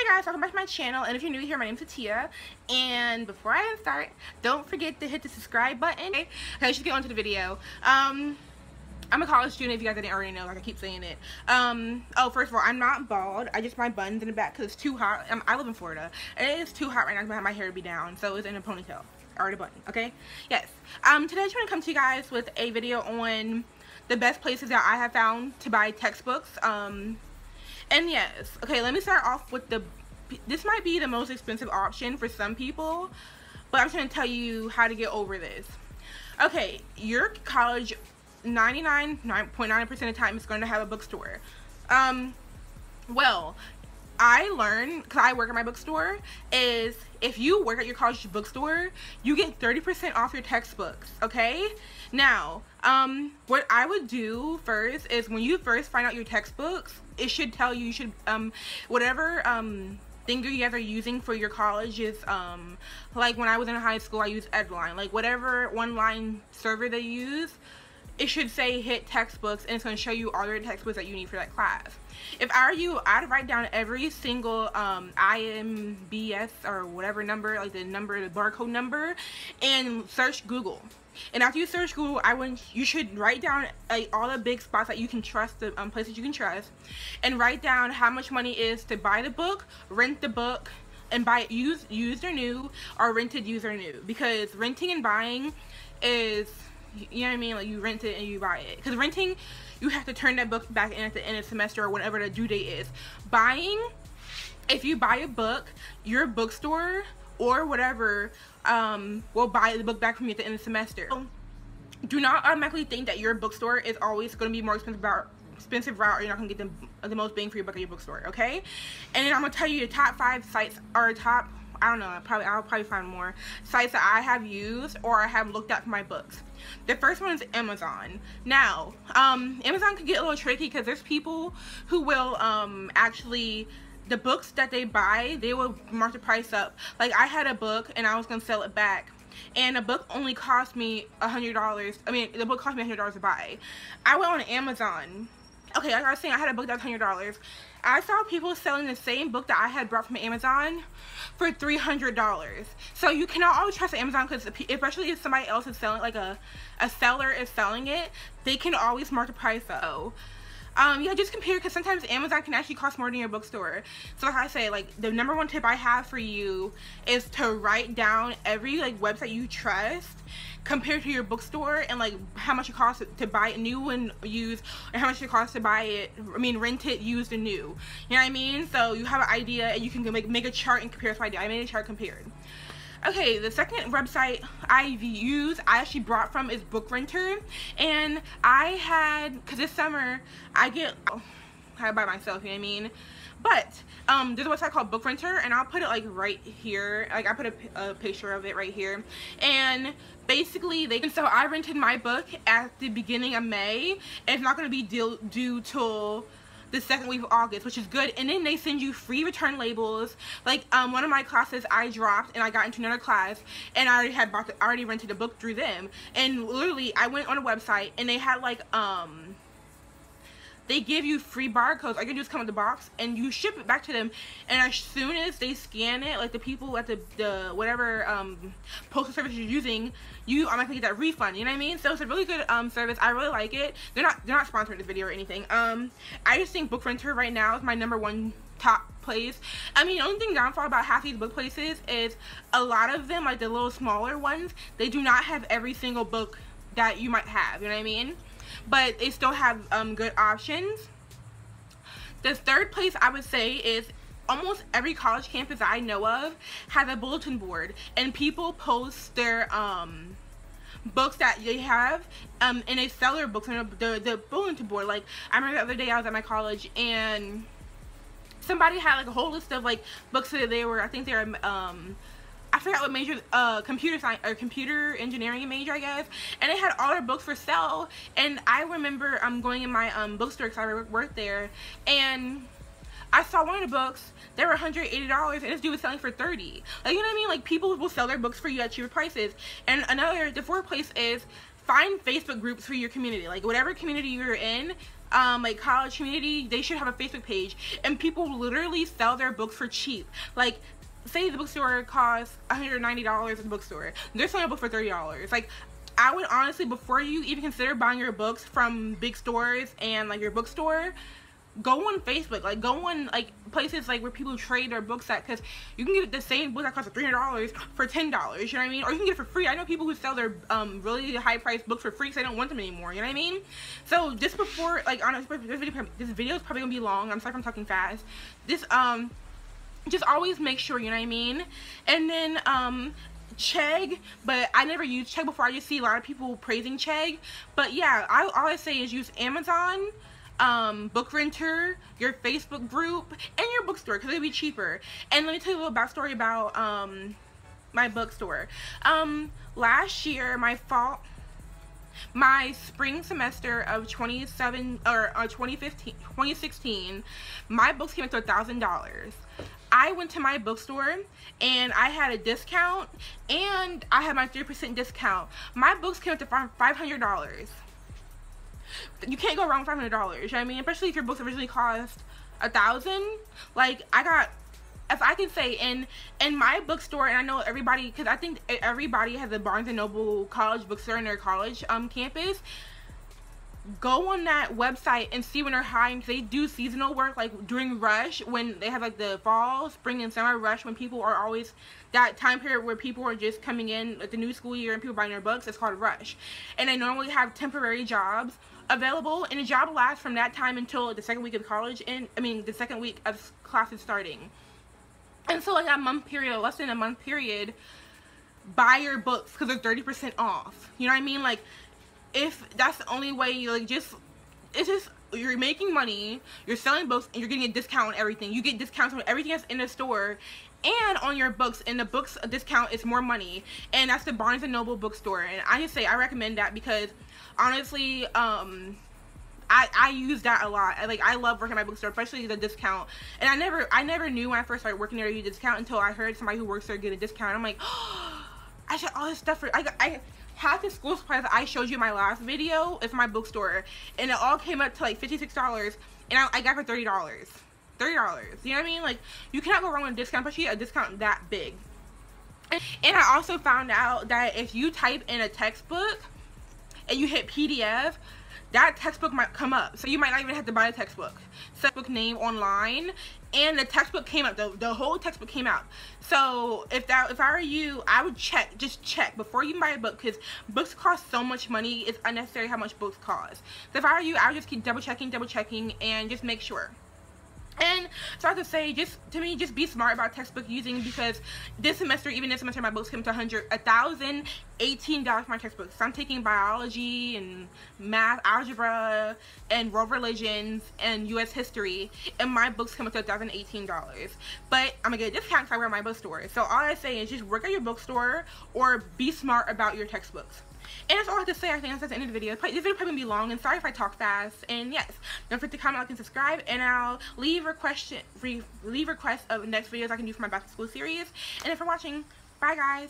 Hi guys, welcome back to my channel, and if you're new here, my name's Atia, and before I even start, don't forget to hit the subscribe button. Okay, let's just get on to the video. I'm a college student, if you guys didn't already know, like I keep saying it. Oh, first of all, I'm not bald. I just my buns in the back because it's too hot. I live in Florida, and it is too hot right now to have my hair be down, so it's in a ponytail or a bun, okay? Yes. Today I just want to come to you guys with a video on the best places that I have found to buy textbooks. And yes, okay, let me start off with this might be the most expensive option for some people, but I'm just going to tell you how to get over this. Okay, your college 99.9% of the time is going to have a bookstore. Well, I learned, because I work at my bookstore, is if you work at your college bookstore, you get 30% off your textbooks, okay? Now, what I would do first is when you first find out your textbooks, it should tell you, whatever thing you guys are using for your college is, like when I was in high school, I used Edline. Like whatever one-line server they use, it should say hit textbooks, and it's going to show you all your textbooks that you need for that class. If I were you, I'd write down every single IMBS or whatever number, like the barcode number, and search Google. And after you search Google, you should write down all the big spots that you can trust, the places you can trust, and write down how much money is to buy the book, rent the book, and buy it used or new, or rented used or new. Because renting and buying is, you know what I mean, like you rent it and you buy it. Because renting, you have to turn that book back in at the end of the semester or whatever the due date is. Buying, if you buy a book, your bookstore or whatever will buy the book back from you at the end of the semester. So, do not automatically think that your bookstore is always going to be more expensive route, or you're not going to get the most bang for your buck at your bookstore, okay? And then I'm going to tell you the top 5 sites, or top, I don't know, I'll probably find more sites that I have used or I have looked at for my books. The first one is Amazon. Now, Amazon can get a little tricky because there's people who will actually, the books that they buy, they will mark the price up. Like I had a book and I was going to sell it back, and the book only cost me $100. I mean, the book cost me $100 to buy. I went on Amazon. Okay, like I was saying, I had a book that was $100. I saw people selling the same book that I had brought from Amazon for $300. So you cannot always trust Amazon, because especially if somebody else is selling, like a seller is selling it, they can always mark the price up. Yeah, just compare, because sometimes Amazon can actually cost more than your bookstore. So like I say, like the number 1 tip I have for you is to write down every website you trust compared to your bookstore, and how much it costs to buy it new and used, and how much it costs to buy it, rent it used and new. You know what I mean? So you have an idea, and you can make a chart and compare. So I made a chart compared. Okay, the second website I've used, I actually brought from, is Book Renter. And I had, because this summer I by myself, you know what I mean? But there's a website called Book Renter, and I'll put it right here. I put a picture of it right here. And basically so I rented my book at the beginning of May, and it's not going to be due till the 2nd week of August, which is good. And then they send you free return labels. One of my classes I dropped, and I got into another class, and I already rented a book through them. And literally I went on a website, and they had they give you free barcodes. All you can do is come with the box, and you ship it back to them. And as soon as they scan it, the people at the whatever postal service you're using, you automatically get that refund. You know what I mean? So it's a really good service. I really like it. They're not sponsoring this video or anything. I just think Book Renter right now is my #1 top place. I mean, the only thing downfall about half these book places is a lot of them, like the little smaller ones, they do not have every single book that you might have. You know what I mean? But they still have good options. The third place I would say is almost every college campus I know of has a bulletin board, and people post their books that they have, and they sell their books on the bulletin board. Like I remember the other day I was at my college, and somebody had a whole list of books that they were, I think they were I forgot what major, computer science or computer engineering major, I guess, and they had all their books for sale. And I remember going in my bookstore, because I worked there, and I saw one of the books, they were $180, and this dude was selling for $30. You know what I mean? People will sell their books for you at cheaper prices. And the 4th place is find Facebook groups for your community. Whatever community you're in, like college community, they should have a Facebook page, and people literally sell their books for cheap. Like, say the bookstore costs $190 at the bookstore, they're selling a book for $30. Like, I would honestly, before you even consider buying your books from big stores and like your bookstore, go on Facebook, like go on like places like where people trade their books at, because you can get the same book that costs $300 for $10, you know what I mean? Or you can get it for free. I know people who sell their really high priced books for free because they don't want them anymore, you know what I mean? So just before, like, honestly, this video is probably gonna be long. I'm sorry if I'm talking fast. This just always make sure, you know what I mean? And then Chegg, but I never used Chegg before. I just see a lot of people praising Chegg. But yeah, all I say is use Amazon, Book Renter, your Facebook group, and your bookstore, because it'll be cheaper. And let me tell you a little backstory about my bookstore. Last year, my spring semester of 2016, my books came up to $1,000. I went to my bookstore and I had a discount, and I had my 3% discount. My books came up to $500. You can't go wrong with $500, you know what I mean? Especially if your books originally cost $1,000. Like, I got, if I can say, in my bookstore, and I know everybody, because I think everybody has a Barnes & Noble college bookstore in their college campus. Go on that website and see when they're hiring, because they do seasonal work, like during rush, when they have like the fall, spring, and summer rush, when people are always, that time period where people are just coming in at the new school year and people buying their books. It's called rush. And they normally have temporary jobs available, and the job lasts from that time until the second week of college, and the second week of classes starting. And so like that month period, less than a month period, buy your books because they're 30% off. You know what I mean? Like, if that's the only way, you like, it's just, you're making money, you're selling books, and you're getting a discount on everything. You get discounts on everything that's in the store and on your books, and the books discount is more money, and that's the Barnes & Noble bookstore. And I just say I recommend that because honestly, I use that a lot. I love working at my bookstore, especially the discount. And I never knew when I first started working there to use discount until I heard somebody who works there get a discount. I'm like, oh, I should all this stuff for, I half the school supplies that I showed you in my last video is my bookstore, and it all came up to like $56, and I got it for $30. $30. You know what I mean? Like, you cannot go wrong with a discount, especially a discount that big. And I also found out that if you type in a textbook and you hit PDF, that textbook might come up, so you might not even have to buy a textbook. Textbook name online, and the textbook came up. The whole textbook came out. So if I were you, I would just check before you buy a book, because books cost so much money. It's unnecessary how much books cost. So if I were you, I would just keep double checking, and just make sure. And so I have to say, just be smart about textbook using, because this semester, my books came to $1,018 for my textbooks. So I'm taking biology and math, algebra, and world religions, and U.S. history, and my books come up to $1,018. But I'm gonna get a discount because I work at my bookstore. So all I say is just work at your bookstore, or be smart about your textbooks. And that's all I have to say. I think that's the end of the video. This video probably gonna be long, and sorry if I talk fast. And yes, don't forget to comment, like, and subscribe. And I'll leave requests of next videos I can do for my back to school series. And if you're watching, bye guys.